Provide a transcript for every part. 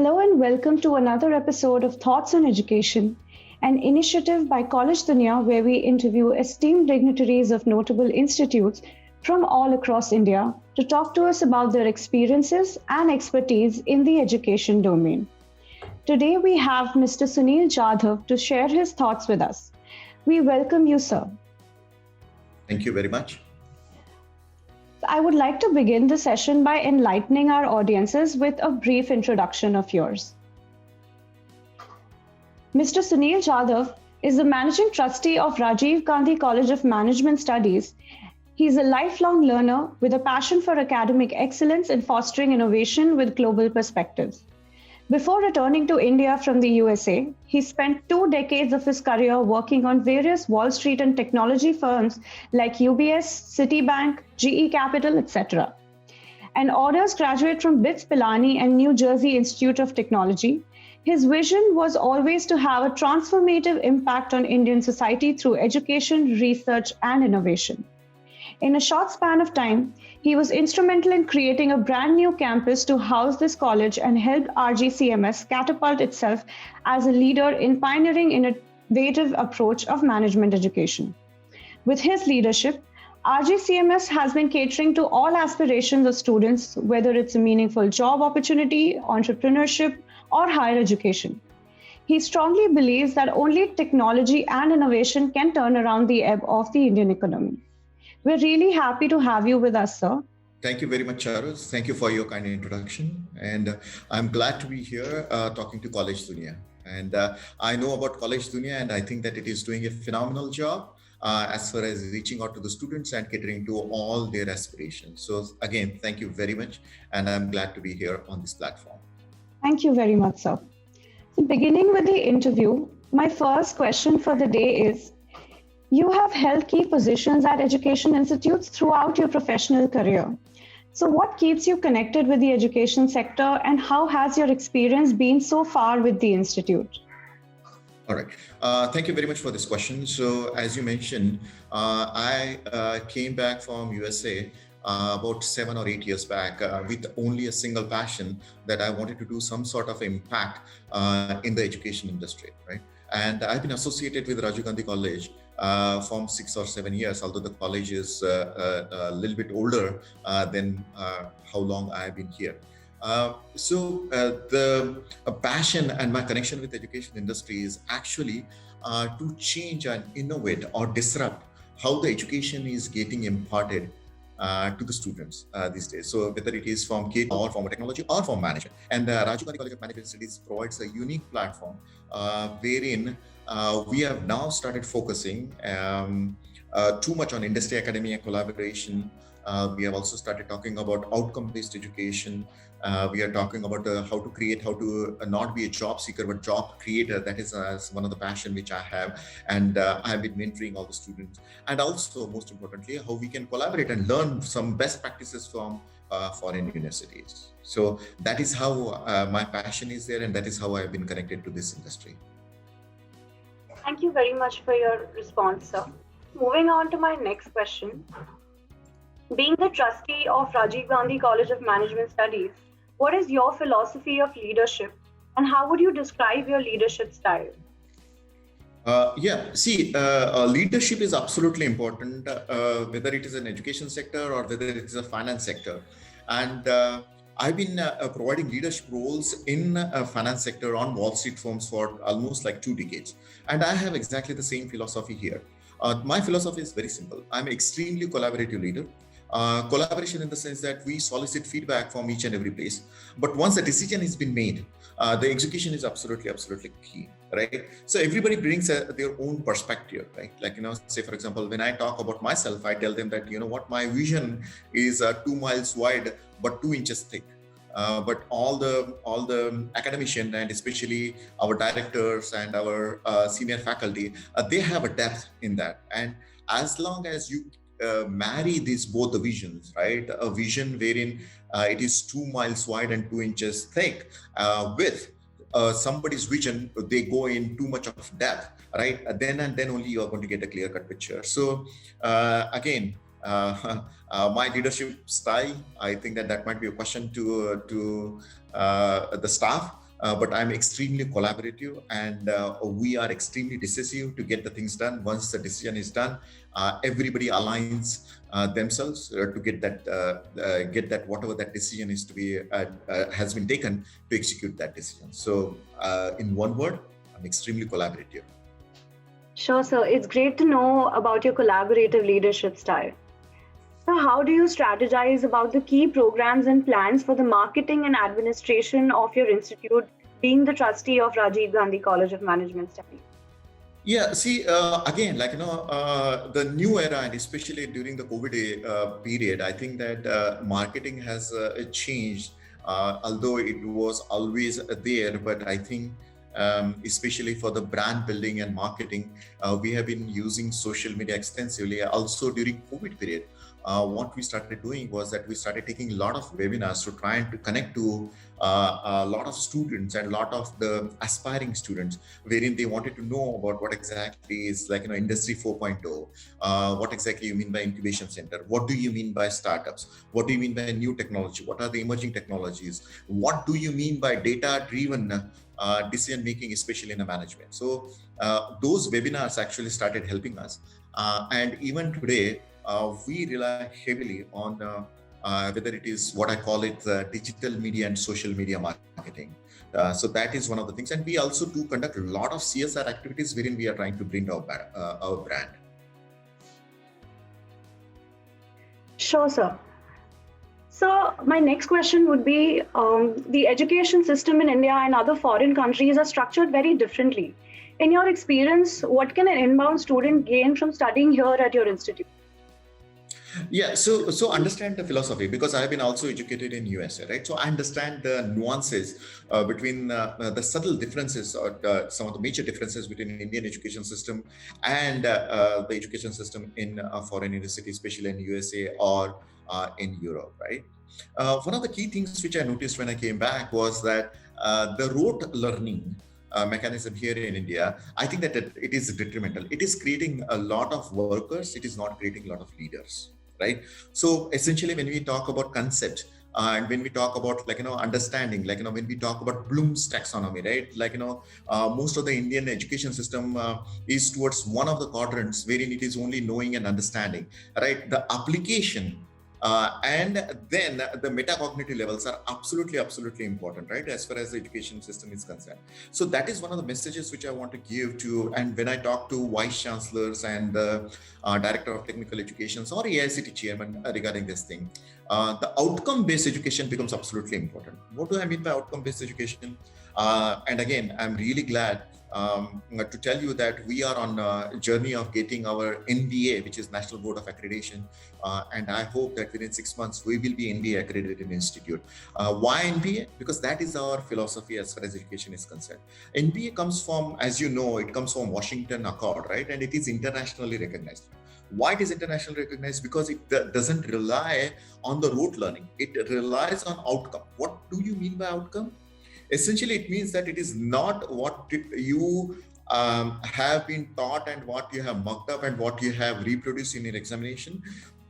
Hello and welcome to another episode of Thoughts on Education, an initiative by College Dunia where we interview esteemed dignitaries of notable institutes from all across India to talk to us about their experiences and expertise in the education domain. Today we have Mr. Sunil Jadhav to share his thoughts with us. We welcome you, sir. Thank you very much. I would like to begin the session by enlightening our audiences with a brief introduction of yours. Mr. Sunil Jadhav is the Managing Trustee of Rajiv Gandhi College of Management Studies. He is a lifelong learner with a passion for academic excellence and fostering innovation with global perspectives. Before returning to India from the USA, he spent 2 decades of his career working on various Wall Street and technology firms like UBS, Citibank, GE Capital, etc. An honors graduate from BITS Pilani and New Jersey Institute of Technology, his vision was always to have a transformative impact on Indian society through education, research, and innovation. In a short span of time, he was instrumental in creating a brand new campus to house this college and helped RGCMS catapult itself as a leader in pioneering innovative approach of management education. With his leadership, RGCMS has been catering to all aspirations of students, whether it's a meaningful job opportunity, entrepreneurship, or higher education. He strongly believes that only technology and innovation can turn around the ebb of the Indian economy. We're really happy to have you with us, sir. Thank you very much, Charles. Thank you for your kind introduction. And I'm glad to be here talking to College Dunia. And I know about College Dunia, and I think that it is doing a phenomenal job as far as reaching out to the students and catering to all their aspirations. So again, thank you very much. And I'm glad to be here on this platform. Thank you very much, sir. So beginning with the interview, my first question for the day is, you have held key positions at education institutes throughout your professional career. So what keeps you connected with the education sector and how has your experience been so far with the institute? All right. Thank you very much for this question. So as you mentioned, I came back from USA about 7 or 8 years back with only a single passion that I wanted to do some sort of impact in the education industry, right? And I've been associated with Rajiv Gandhi College from 6 or 7 years, although the college is a little bit older than how long I've been here. So the passion and my connection with the education industry is actually to change and innovate or disrupt how the education is getting imparted to the students these days. So whether it is from K or from technology or from management. And Rajiv Gandhi College of Management Studies provides a unique platform wherein we have now started focusing too much on industry, academia, collaboration. We have also started talking about outcome-based education. We are talking about how to not be a job seeker, but job creator. That is one of the passion which I have. And I have been mentoring all the students. And also, most importantly, how we can collaborate and learn some best practices from foreign universities. So that is how my passion is there. And that is how I've been connected to this industry. Thank you very much for your response, sir. Moving on to my next question. Being the trustee of Rajiv Gandhi College of Management Studies, what is your philosophy of leadership and how would you describe your leadership style? Leadership is absolutely important, whether it is an education sector or whether it is a finance sector. And I've been providing leadership roles in finance sector on Wall Street firms for almost like 2 decades. And I have exactly the same philosophy here. My philosophy is very simple. I'm an extremely collaborative leader. Collaboration in the sense that we solicit feedback from each and every place. But once a decision has been made, the execution is absolutely key, right? So everybody brings their own perspective, right? Like, say for example, when I talk about myself, I tell them that, my vision is 2 miles wide, but 2 inches thick. But all the academicians and especially our directors and our senior faculty, they have a depth in that. And as long as you marry both the visions, right? A vision wherein it is 2 miles wide and 2 inches thick with somebody's vision, they go in too much of depth, right? Then only you are going to get a clear-cut picture. So again, my leadership style, I think that might be a question to the staff. but I'm extremely collaborative, and we are extremely decisive to get the things done. Once the decision is done, everybody aligns themselves to get that whatever that decision is to be has been taken to execute that decision. So, in one word, I'm extremely collaborative. Sure, sir. It's great to know about your collaborative leadership style. So, how do you strategize about the key programs and plans for the marketing and administration of your institute, being the trustee of Rajiv Gandhi College of Management Studies? Yeah, see, again, the new era, and especially during the COVID period, I think that marketing has changed, although it was always there. But I think, especially for the brand building and marketing, we have been using social media extensively. Also during COVID period, what we started doing was that we started taking a lot of webinars to try and to connect to a lot of students and a lot of the aspiring students, wherein they wanted to know about what exactly is industry 4.0, what exactly you mean by incubation center, what do you mean by startups, what do you mean by new technology, what are the emerging technologies, what do you mean by data driven decision making, especially in the management. So those webinars actually started helping us, and even today we rely heavily on whether it is what I call it digital media and social media marketing. So that is one of the things, and we also do conduct a lot of CSR activities wherein we are trying to bring our brand. Sure, sir. So my next question would be, the education system in India and other foreign countries are structured very differently. In your experience, what can an inbound student gain from studying here at your institute? Yeah, so understand the philosophy, because I have been also educated in USA, right? So I understand the nuances between the subtle differences, or some of the major differences between Indian education system and the education system in a foreign university, especially in USA or in Europe, right? One of the key things which I noticed when I came back was that the rote learning mechanism here in India, I think that it is detrimental. It is creating a lot of workers. It is not creating a lot of leaders, right? So essentially, when we talk about concept, and when we talk about understanding, when we talk about Bloom's taxonomy, right? Most of the Indian education system is towards one of the quadrants wherein it is only knowing and understanding, right? The application and then the metacognitive levels are absolutely important, right, as far as the education system is concerned. So that is one of the messages which I want to give to, and when I talk to vice chancellors and the director of technical education or AICT chairman regarding this thing, the outcome based education becomes absolutely important. What do I mean by outcome based education? And again, I'm really glad to tell you that we are on a journey of getting our NBA, which is National Board of Accreditation, and I hope that within 6 months we will be NBA accredited institute. Why NBA? Because that is our philosophy as far as education is concerned. NBA comes from, as you know, it comes from Washington Accord, right? And it is internationally recognized. Why it is internationally recognized? Because it doesn't rely on the rote learning. It relies on outcome. What do you mean by outcome? Essentially, it means that it is not what you have been taught and what you have mucked up and what you have reproduced in your examination,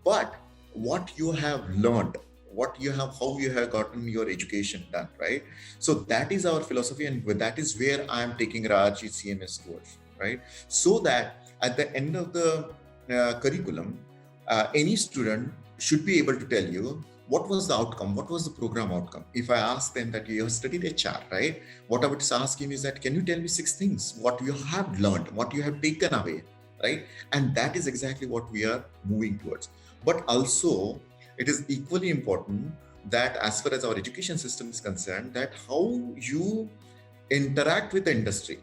but what you have learned, how you have gotten your education done, right? So that is our philosophy, and that is where I am taking Raji CMS towards, right? So that at the end of the curriculum, any student should be able to tell you what was the outcome, what was the program outcome. If I ask them that you have studied HR, right? What I would ask him is that, can you tell me 6 things, what you have learned, what you have taken away, right? And that is exactly what we are moving towards. But also, it is equally important that as far as our education system is concerned, that how you interact with the industry.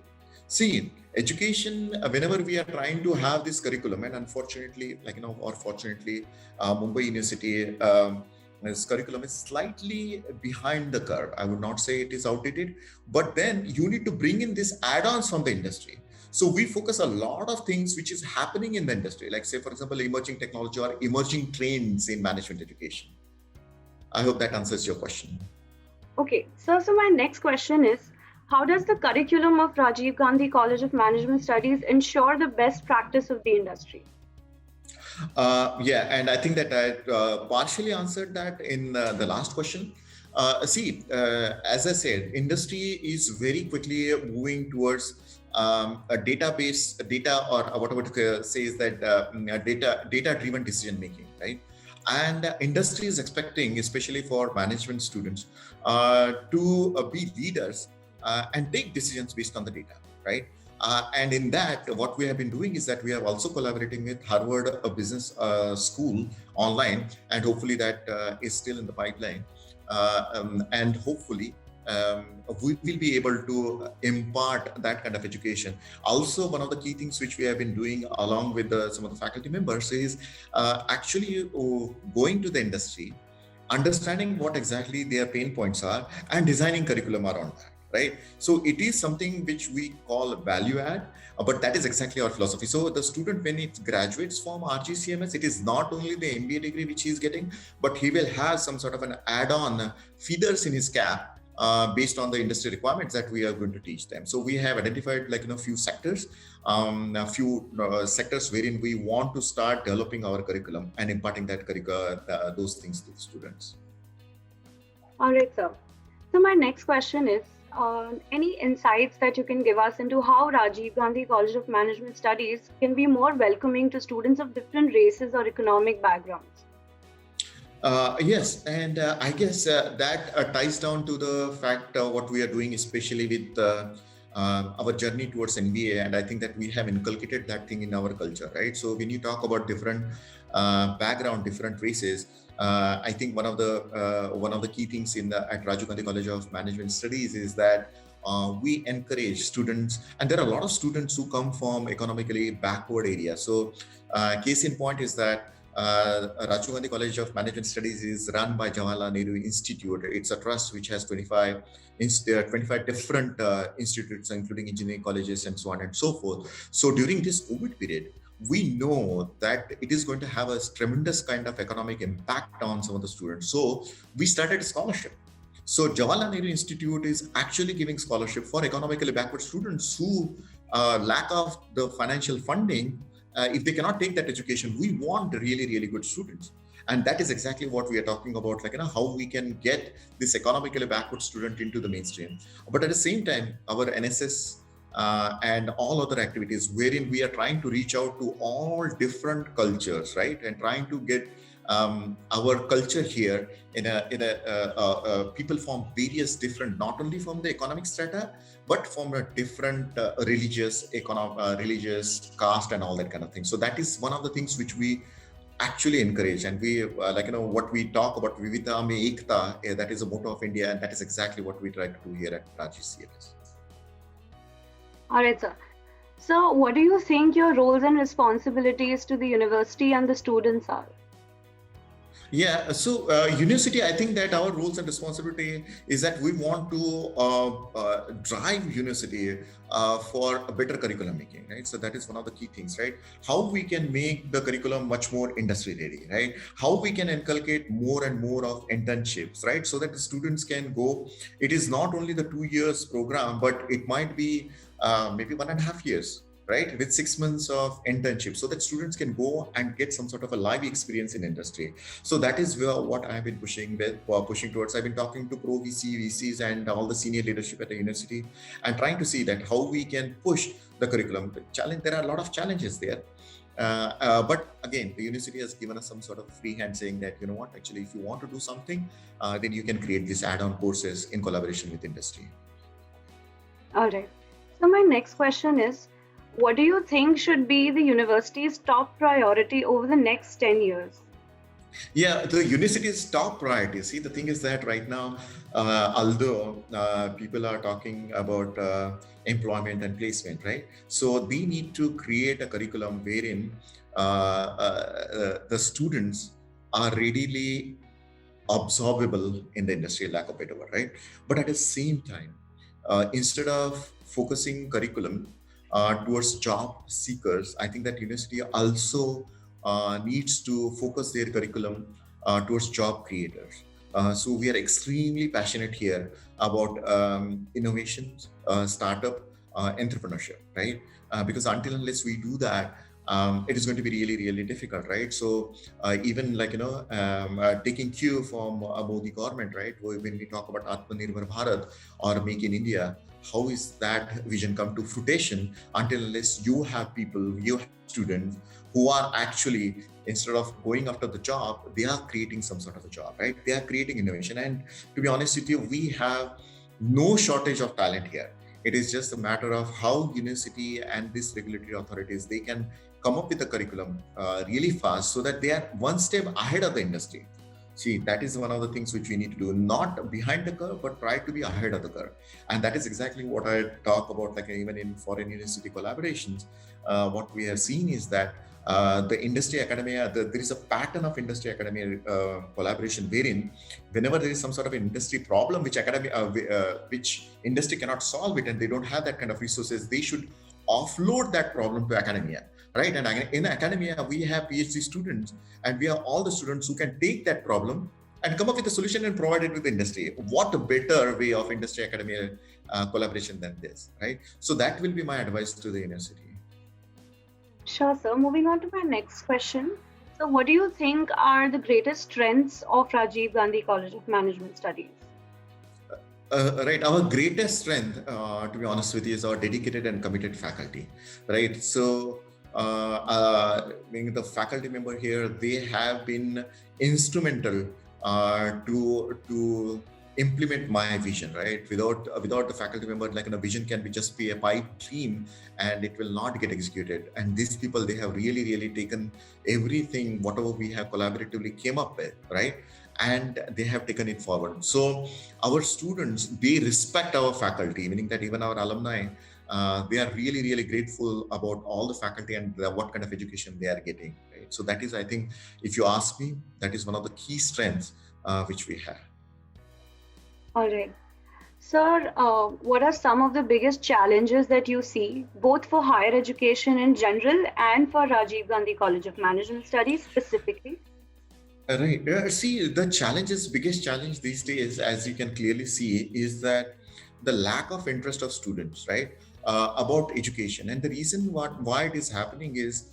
See, education, whenever we are trying to have this curriculum, and unfortunately, or fortunately, Mumbai University, this curriculum is slightly behind the curve. I would not say it is outdated, but then you need to bring in these add-ons from the industry. So we focus a lot of things which is happening in the industry, like say, for example, emerging technology or emerging trends in management education. I hope that answers your question. Okay, so my next question is, how does the curriculum of Rajiv Gandhi College of Management Studies ensure the best practice of the industry? Yeah, and I think that I partially answered that in the last question. As I said, industry is very quickly moving towards a database, data, or what I would say is that data-driven decision making, right? And industry is expecting, especially for management students, to be leaders and take decisions based on the data, right? And in that, what we have been doing is that we are also collaborating with Harvard Business School online, and hopefully that is still in the pipeline. And hopefully we will be able to impart that kind of education. Also, one of the key things which we have been doing along with some of the faculty members is actually going to the industry, understanding what exactly their pain points are, and designing curriculum around that, right? So it is something which we call value add, but that is exactly our philosophy. So the student, when it graduates from RGCMS, it is not only the MBA degree which he is getting, but he will have some sort of an add-on feathers in his cap based on the industry requirements that we are going to teach them. So we have identified few sectors, sectors wherein we want to start developing our curriculum and imparting that those things to the students. All right, sir. So my next question is, any insights that you can give us into how Rajiv Gandhi College of Management Studies can be more welcoming to students of different races or economic backgrounds? Yes, and I guess that ties down to the fact what we are doing, especially with our journey towards MBA, and I think that we have inculcated that thing in our culture, right? So when you talk about different background, different races, I think one of the key things at Rajiv Gandhi College of Management Studies is that we encourage students, and there are a lot of students who come from economically backward areas. So case in point is that Rajiv Gandhi College of Management Studies is run by Jawaharlal Nehru Institute. It's a trust which has 25 different institutes, including engineering colleges and so on and so forth. So during this COVID period, we know that it is going to have a tremendous kind of economic impact on some of the students. So we started a scholarship. So Jawaharlal Nehru Institute is actually giving scholarship for economically backward students who lack of the financial funding. If they cannot take that education, we want really, really good students. And that is exactly what we are talking about, how we can get this economically backward student into the mainstream. But at the same time, our NSS and all other activities wherein we are trying to reach out to all different cultures, right? And trying to get our culture here in a people from various different, not only from the economic strata, but from a different religious caste and all that kind of thing. So that is one of the things which we actually encourage, and we what we talk about, Vivita Mein Ekta, that is a motto of India, and that is exactly what we try to do here at RGCMS. All right, sir. So what do you think your roles and responsibilities to the university and the students are? Yeah, so university, I think that our roles and responsibility is that we want to drive university for a better curriculum making, right? So that is one of the key things, right? How we can make the curriculum much more industry ready, right? How we can inculcate more and more of internships, right? So that the students can go, it is not only the 2 years program, but it might be maybe 1.5 years, right, with 6 months of internship, so that students can go and get some sort of a live experience in industry. So that is what I've been pushing towards. I've been talking to pro VCs and all the senior leadership at the university, and trying to see that how we can push the curriculum. There are a lot of challenges there. But again, the university has given us some sort of free hand, saying that, you know what, actually, if you want to do something, then you can create these add-on courses in collaboration with industry. All right. So my next question is, what do you think should be the university's top priority over the next 10 years? Yeah, the university's top priority. See, the thing is that right now, although people are talking about employment and placement, right? So they need to create a curriculum wherein the students are readily absorbable in the industry, lack of better word, right? But at the same time, instead of focusing curriculum towards job seekers, I think that university also needs to focus their curriculum towards job creators. So we are extremely passionate here about innovation, startup, entrepreneurship, right? Because until unless we do that, it is going to be really, really difficult, right? So even like, taking cue from Modi government, right? When we talk about Atmanirbhar Bharat or Make in India, how is that vision come to fruition until unless you have people, you have students who are actually, instead of going after the job, they are creating some sort of a job, right? They are creating innovation. And to be honest with you, we have no shortage of talent here. It is just a matter of how university and these regulatory authorities, they can come up with a curriculum really fast so that they are one step ahead of the industry. See, that is one of the things which we need to do, not behind the curve, but try to be ahead of the curve. And that is exactly what I talk about, like even in foreign university collaborations. What we have seen is that the industry academia, there is a pattern of industry academia collaboration wherein whenever there is some sort of industry problem which which industry cannot solve it and they don't have that kind of resources, they should offload that problem to academia, right? And in academia, we have PhD students and we have all the students who can take that problem and come up with a solution and provide it with the industry. What a better way of industry academia collaboration than this, right? So that will be my advice to the university. Sure, sir. Moving on to my next question. So, what do you think are the greatest strengths of Rajiv Gandhi College of Management Studies? Right, our greatest strength, to be honest with you, is our dedicated and committed faculty, right? So, being the faculty member here, they have been instrumental to implement my vision, right? Without the faculty member, like a vision can be just be a pipe dream and it will not get executed. And these people, they have really taken everything, whatever we have collaboratively came up with, right? And they have taken it forward. So our students, they respect our faculty, meaning that even our alumni, they are really grateful about all the faculty and what kind of education they are getting, right? So that is, I think, if you ask me, that is one of the key strengths which we have. All right. Sir, what are some of the biggest challenges that you see, both for higher education in general and for Rajiv Gandhi College of Management Studies specifically? Right. See, the biggest challenge these days, as you can clearly see, is that the lack of interest of students, right, about education. And the reason why it is happening is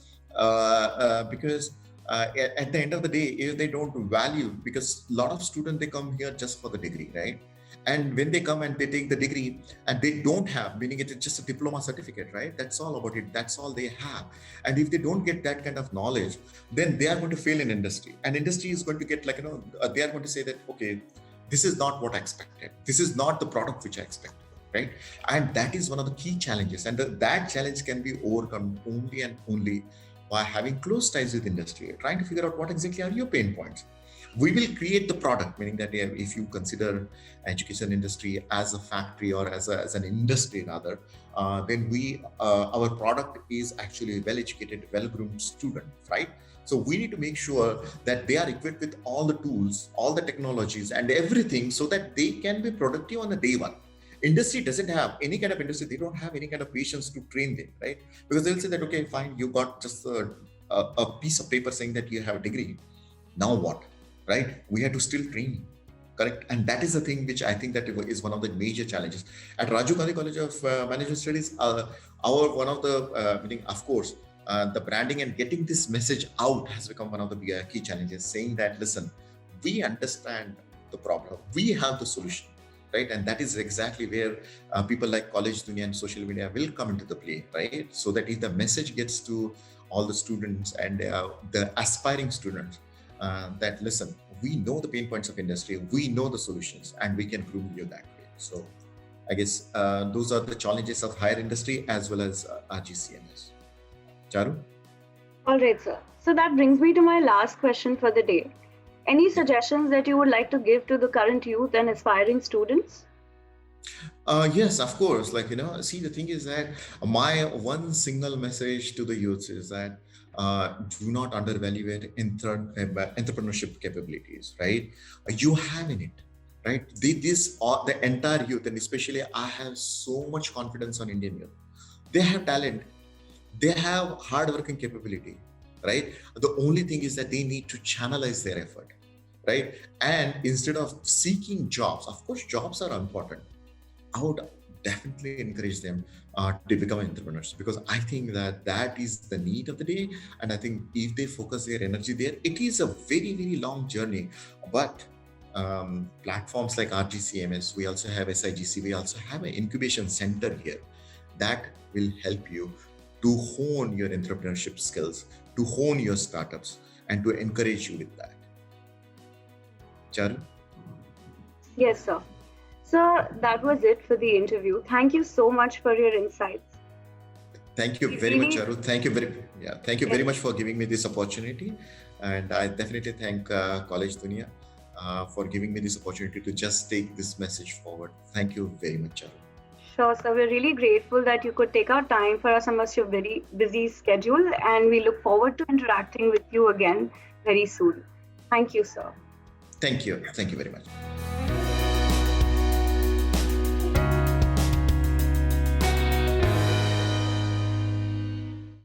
because at the end of the day, if they don't value, because a lot of students, they come here just for the degree, right? And when they come and they take the degree and they don't have, meaning it is just a diploma certificate, right? That's all about it. That's all they have. And if they don't get that kind of knowledge, then they are going to fail in industry. And industry is going to get like, they are going to say that, okay, this is not what I expected. This is not the product which I expected, right? And that is one of the key challenges. And that challenge can be overcome only and only by having close ties with industry, trying to figure out what exactly are your pain points. We will create the product, meaning that if you consider education industry as a factory or as an industry rather, then our product is actually a well-educated, well-groomed student, right? So we need to make sure that they are equipped with all the tools, all the technologies and everything so that they can be productive on the day one. Industry doesn't have any kind of industry. They don't have any kind of patience to train them, right? Because they'll say that, okay, fine, you got just a piece of paper saying that you have a degree. Now what? Right? We have to still train, correct? And that is the thing which I think that is one of the major challenges. At Rajiv Gandhi College of Management Studies, one of the, meaning, of course, the branding and getting this message out has become one of the key challenges, saying that, listen, we understand the problem, we have the solution, right? And that is exactly where people like College Dunia and social media will come into the play, right? So that if the message gets to all the students and the aspiring students, that listen, we know the pain points of industry, we know the solutions, and we can groom you that way. So I guess those are the challenges of higher industry as well as RGCMS. Charu? All right, sir. So that brings me to my last question for the day. Any suggestions that you would like to give to the current youth and aspiring students? Yes, of course. Like, see, the thing is that my one single message to the youths is that do not undervalue entrepreneurship capabilities, right? You have in it, right? The entire youth, and especially I have so much confidence on Indian youth. They have talent, they have hardworking capability, right? The only thing is that they need to channelize their effort, right? And instead of seeking jobs, of course, jobs are important. I would definitely encourage them to become entrepreneurs, because I think that that is the need of the day. And I think if they focus their energy there, it is a very, very long journey. But platforms like RGCMS, we also have SIGC, we also have an incubation center here that will help you to hone your entrepreneurship skills, to hone your startups, and to encourage you with that. Charu? Yes, sir. So that was it for the interview. Thank you so much for your insights. Thank you very much, Charu. Thank you very much for giving me this opportunity. And I definitely thank College Dunia for giving me this opportunity to just take this message forward. Thank you very much, Charu. Sure, sir. We're really grateful that you could take out time for us amongst your very busy schedule, and we look forward to interacting with you again very soon. Thank you, sir. Thank you. Thank you very much.